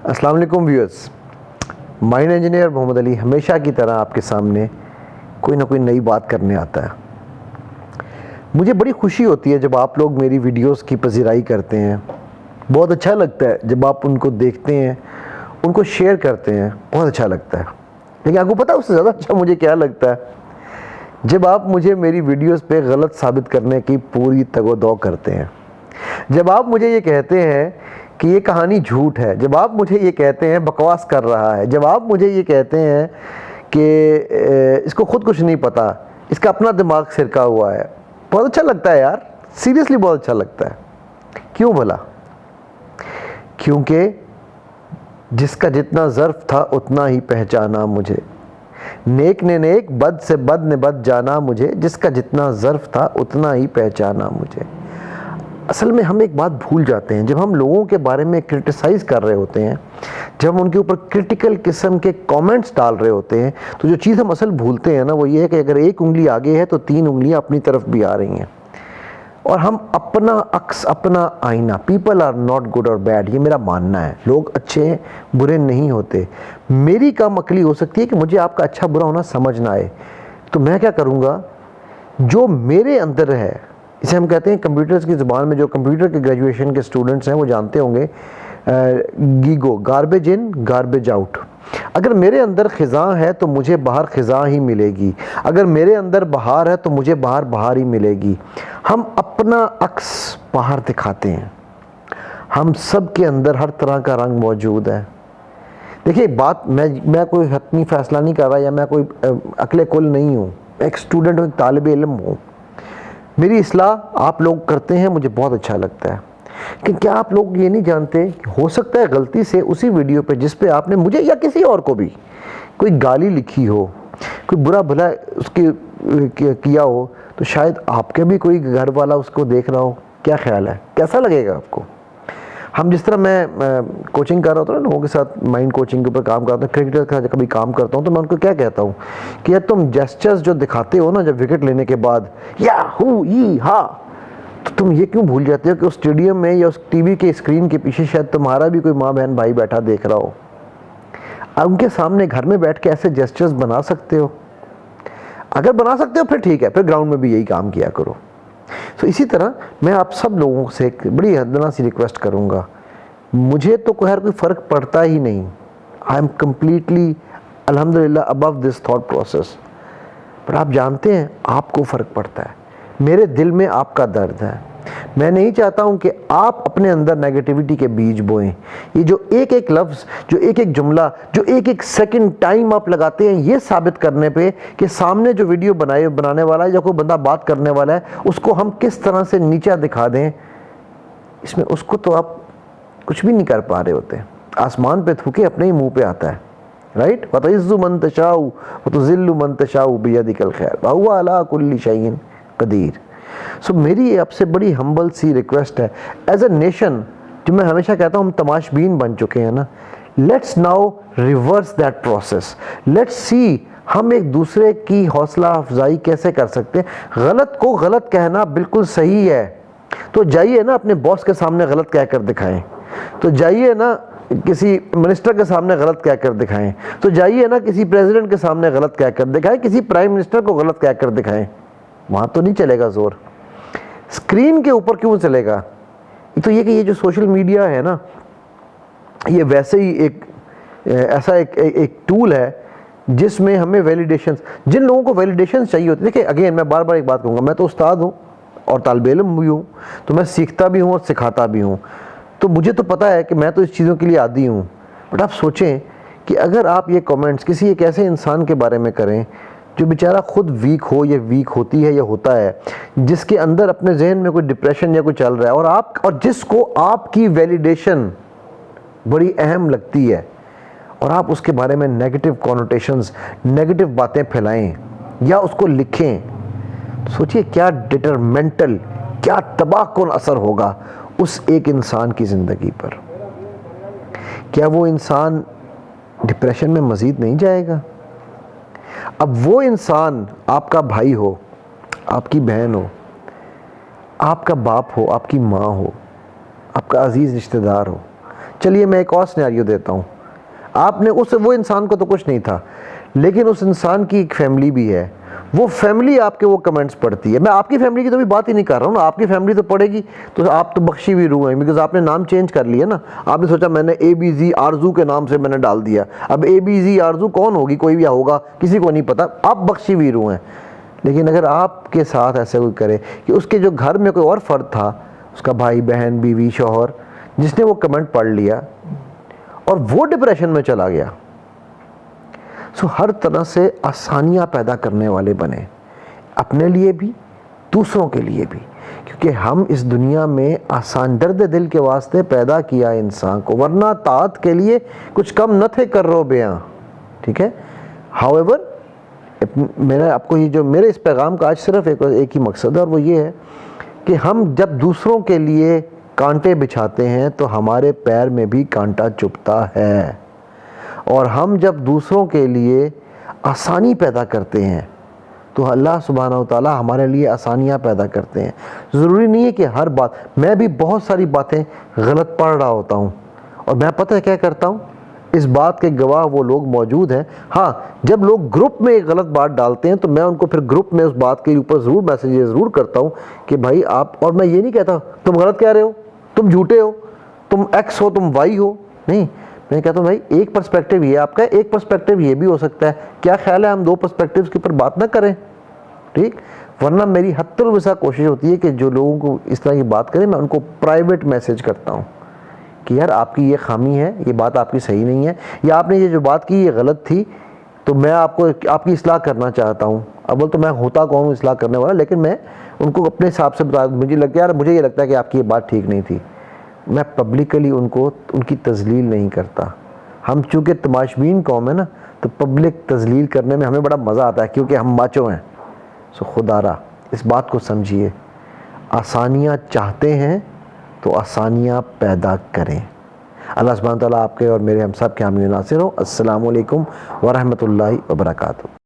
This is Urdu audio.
السلام علیکم ویورز، مائنڈ انجینئر محمد علی ہمیشہ کی طرح آپ کے سامنے کوئی نہ کوئی نئی بات کرنے آتا ہے۔ مجھے بڑی خوشی ہوتی ہے جب آپ لوگ میری ویڈیوز کی پذیرائی کرتے ہیں، بہت اچھا لگتا ہے جب آپ ان کو دیکھتے ہیں، ان کو شیئر کرتے ہیں، بہت اچھا لگتا ہے۔ لیکن آپ کو پتہ اس سے زیادہ اچھا مجھے کیا لگتا ہے؟ جب آپ مجھے میری ویڈیوز پہ غلط ثابت کرنے کی پوری تگ و دو کرتے ہیں، جب آپ مجھے یہ کہتے ہیں کہ یہ کہانی جھوٹ ہے، جب آپ مجھے یہ کہتے ہیں بکواس کر رہا ہے، جب آپ مجھے یہ کہتے ہیں کہ اس کو خود کچھ نہیں پتا، اس کا اپنا دماغ سرکا ہوا ہے، بہت اچھا لگتا ہے یار، سیریسلی بہت اچھا لگتا ہے۔ کیوں بھلا؟ کیونکہ جس کا جتنا ظرف تھا اتنا ہی پہچانا مجھے، نیک نے نیک بد سے بد نے بد جانا مجھے، جس کا جتنا ظرف تھا اتنا ہی پہچانا مجھے۔ اصل میں ہم ایک بات بھول جاتے ہیں، جب ہم لوگوں کے بارے میں کرٹیسائز کر رہے ہوتے ہیں، جب ہم ان کے اوپر کرٹیکل قسم کے کامنٹس ڈال رہے ہوتے ہیں، تو جو چیز ہم اصل بھولتے ہیں نا وہ یہ ہے کہ اگر ایک انگلی آگے ہے تو 3 انگلیاں اپنی طرف بھی آ رہی ہیں، اور ہم اپنا عکس، اپنا آئینہ، پیپل آر ناٹ گڈ اور بیڈ، یہ میرا ماننا ہے، لوگ اچھے برے نہیں ہوتے۔ میری کم عقلی ہو سکتی ہے کہ مجھے آپ کا اچھا برا ہونا سمجھ نہ آئے، تو میں کیا کروں گا، جو میرے اندر ہے، اسے ہم کہتے ہیں کمپیوٹرز کی زبان میں، جو کمپیوٹر کے گریجویشن کے سٹوڈنٹس ہیں وہ جانتے ہوں گے، گیگو، گاربیج ان گاربیج آؤٹ۔ اگر میرے اندر خزاں ہے تو مجھے باہر خزاں ہی ملے گی، اگر میرے اندر بہار ہے تو مجھے باہر بہار ہی ملے گی۔ ہم اپنا عکس باہر دکھاتے ہیں، ہم سب کے اندر ہر طرح کا رنگ موجود ہے۔ دیکھیے بات، میں کوئی حتمی فیصلہ نہیں کر رہا، یا میں کوئی عقل کل نہیں ہوں، میں ایک اسٹوڈنٹ ہوں، ایک طالب علم ہوں۔ میری اصلاح آپ لوگ کرتے ہیں، مجھے بہت اچھا لگتا ہے، کہ کیا آپ لوگ یہ نہیں جانتے کہ ہو سکتا ہے غلطی سے اسی ویڈیو پہ جس پہ آپ نے مجھے یا کسی اور کو بھی کوئی گالی لکھی ہو، کوئی برا بھلا اس کی کیا ہو، تو شاید آپ کے بھی کوئی گھر والا اس کو دیکھ رہا ہو۔ کیا خیال ہے، کیسا لگے گا آپ کو؟ ہم جس طرح میں کوچنگ کر رہا ہوتا ہوں نا لوگوں کے ساتھ، مائنڈ کوچنگ کے اوپر کام کرتا ہوں، کرکٹر کا کبھی کام کرتا ہوں، تو میں ان کو کیا کہتا ہوں کہ یار تم جیسچرز جو دکھاتے ہو نا جب وکٹ لینے کے بعد، یا ہو ای ہا، تو تم یہ کیوں بھول جاتے ہو کہ اس اسٹیڈیم میں یا اس ٹی وی کے اسکرین کے پیچھے شاید تمہارا بھی کوئی ماں بہن بھائی بیٹھا دیکھ رہا ہو؟ ان کے سامنے گھر میں بیٹھ کے ایسے جیسچرز بنا سکتے ہو؟ اگر بنا سکتے ہو پھر ٹھیک ہے، پھر گراؤنڈ میں بھی یہی کام کیا کرو۔ تو اسی طرح میں آپ سب لوگوں سے ایک بڑی حدنا سی ریکویسٹ کروں گا، مجھے تو کوئی فرق پڑتا ہی نہیں، آئی ایم کمپلیٹلی الحمدللہ ابو دس تھاٹ پروسیس، پر آپ جانتے ہیں آپ کو فرق پڑتا ہے، میرے دل میں آپ کا درد ہے۔ میں نہیں چاہتا ہوں کہ آپ اپنے اندر نیگیٹیوٹی کے بیج بوئیں۔ یہ جو ایک ایک لفظ، جو ایک ایک جملہ، جو ایک ایک سیکنڈ ٹائم آپ لگاتے ہیں یہ ثابت کرنے پہ کہ سامنے جو ویڈیو بنانے والا ہے یا کوئی بندہ بات کرنے والا ہے اس کو ہم کس طرح سے نیچا دکھا دیں، اس میں اس کو تو آپ کچھ بھی نہیں کر پا رہے ہوتے۔ آسمان پہ تھوکے اپنے ہی منہ پہ آتا ہے، رائٹ؟ وَتَعِزُّ مَن تَشَاءُ وَتُذِلُّ مَن تَشَاءُ بِيَدِكَ الْخَيْرُ وَهُوَ عَلَىٰ كُلِّ شَيْءٍ قدیر۔ سو میری آپ سے بڑی ہمبل سی ریکویسٹ ہے، ایز اے نیشن، جو میں ہمیشہ کہتا ہوں ہم تماش بین بن چکے ہیں نا، let's now reverse that process, let's see ہم ایک دوسرے کی حوصلہ افزائی کیسے کر سکتے ہیں۔ غلط کو غلط کہنا بالکل صحیح ہے، تو جائیے نا اپنے باس کے سامنے غلط کہہ کر دکھائیں، تو جائیے نا کسی منسٹر کے سامنے غلط کہہ کر دکھائیں، تو جائیے نا کسی پریزیڈنٹ کے سامنے غلط کہہ کر دکھائیں، کسی پرائم منسٹر کو غلط کہہ کر دکھائیں، وہاں تو نہیں چلے گا زور، اسکرین کے اوپر کیوں چلے گا؟ تو یہ کہ یہ جو سوشل میڈیا ہے نا، یہ ویسے ہی ایسا ایک ٹول ہے جس میں ہمیں ویلیڈیشنز، جن لوگوں کو ویلیڈیشنز چاہیے ہوتی ہے، دیکھیں اگین میں بار بار ایک بات کہوں گا، میں تو استاد ہوں اور طالب علم بھی ہوں، تو میں سیکھتا بھی ہوں اور سکھاتا بھی ہوں، تو مجھے تو پتہ ہے کہ میں تو اس چیزوں کے لیے عادی ہوں، بٹ آپ سوچیں کہ اگر آپ یہ کامنٹس کسی ایک ایسے انسان کے بارے میں کریں جو بیچارہ خود ویک ہو یا ویک ہوتی ہے یا ہوتا ہے، جس کے اندر اپنے ذہن میں کوئی ڈپریشن یا کوئی چل رہا ہے، اور جس کو آپ کی ویلیڈیشن بڑی اہم لگتی ہے، اور آپ اس کے بارے میں نیگیٹو کونوٹیشنز، نیگیٹو باتیں پھیلائیں یا اس کو لکھیں، سوچئے کیا ڈیٹرمنٹل، کیا تباہ کن اثر ہوگا اس ایک انسان کی زندگی پر۔ کیا وہ انسان ڈپریشن میں مزید نہیں جائے گا؟ اب وہ انسان آپ کا بھائی ہو، آپ کی بہن ہو، آپ کا باپ ہو، آپ کی ماں ہو، آپ کا عزیز رشتہ دار ہو، چلیے میں ایک اور سینیریو دیتا ہوں. آپ نے وہ انسان کو تو کچھ نہیں تھا، لیکن اس انسان کی ایک فیملی بھی ہے، وہ فیملی آپ کے وہ کمنٹس پڑھتی ہے. میں آپ کی فیملی کی تو بھی بات ہی نہیں کر رہا ہوں نا، آپ کی فیملی تو پڑھے گی تو آپ تو بخشی ہوئی روح ہیں، بیکاز آپ نے نام چینج کر لیا نا. آپ نے سوچا میں نے اے بی زی آرزو کے نام سے میں نے ڈال دیا. اب اے بی زی آرزو کون ہوگی، کوئی بھی ہوگا، کسی کو نہیں پتا. آپ بخشی ہوئی روح ہیں. لیکن اگر آپ کے ساتھ ایسا کوئی کرے کہ اس کے جو گھر میں کوئی اور فرد تھا، اس کا بھائی بہن بیوی شوہر، جس نے وہ کمنٹ پڑھ لیا اور وہ ڈپریشن میں چلا گیا. ہر طرح سے آسانیاں پیدا کرنے والے بنے، اپنے لیے بھی دوسروں کے لیے بھی، کیونکہ ہم اس دنیا میں آسان درد دل کے واسطے پیدا کیا انسان کو، ورنہ طاعت کے لیے کچھ کم نہ تھے کر رو بیاں. ٹھیک ہے. ہاؤ میرا آپ کو یہ جو میرے اس پیغام کا آج صرف ایک ہی مقصد ہے، اور وہ یہ ہے کہ ہم جب دوسروں کے لیے کانٹے بچھاتے ہیں تو ہمارے پیر میں بھی کانٹا چبھتا ہے، اور ہم جب دوسروں کے لیے آسانی پیدا کرتے ہیں تو اللہ سبحانہ و تعالیٰ ہمارے لیے آسانیاں پیدا کرتے ہیں. ضروری نہیں ہے کہ ہر بات، میں بھی بہت ساری باتیں غلط پڑھ رہا ہوتا ہوں، اور میں پتہ ہے کیا کرتا ہوں، اس بات کے گواہ وہ لوگ موجود ہیں. ہاں، جب لوگ گروپ میں ایک غلط بات ڈالتے ہیں تو میں ان کو پھر گروپ میں اس بات کے اوپر ضرور میسیج ضرور کرتا ہوں کہ بھائی آپ، اور میں یہ نہیں کہتا تم غلط کہہ رہے ہو، تم جھوٹے ہو، تم ایکس ہو، تم وائی ہو. نہیں، میں کہتا ہوں بھائی ایک پرسپیکٹیو یہ آپ کا ہے، ایک پرسپیکٹیو یہ بھی ہو سکتا ہے. کیا خیال ہے ہم دو پرسپیکٹیوز کے اوپر بات نہ کریں؟ ٹھیک. ورنہ میری حتی الوسع کوشش ہوتی ہے کہ جو لوگوں کو اس طرح کی بات کریں میں ان کو پرائیویٹ میسیج کرتا ہوں کہ یار آپ کی یہ خامی ہے، یہ بات آپ کی صحیح نہیں ہے، یا آپ نے یہ جو بات کی یہ غلط تھی، تو میں آپ کی اصلاح کرنا چاہتا ہوں. اول تو میں ہوتا کون ہوں اصلاح کرنے والا، لیکن میں ان کو اپنے حساب سے بتا، مجھے یہ لگتا ہے کہ آپ کی یہ بات ٹھیک نہیں تھی. میں پبلکلی ان کی تذلیل نہیں کرتا. ہم چونکہ تماشبین قوم ہے نا، تو پبلک تذلیل کرنے میں ہمیں بڑا مزہ آتا ہے، کیونکہ ہم ماچو ہیں. خدا را اس بات کو سمجھیے، آسانیاں چاہتے ہیں تو آسانیاں پیدا کریں. اللہ سبحانہ تعالیٰ آپ کے اور میرے ہم سب کے حامی و ناصر ہوں. السلام علیکم ورحمۃ اللہ وبرکاتہ.